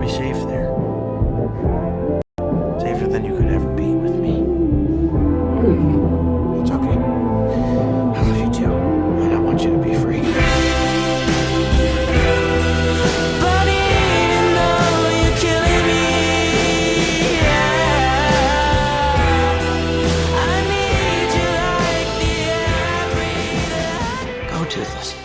safe there. Safer than you could ever be with me. It's okay. I love you too. And I want you to be free. But even though you're killing me, I need you like the air I breathe. Go, Toothless.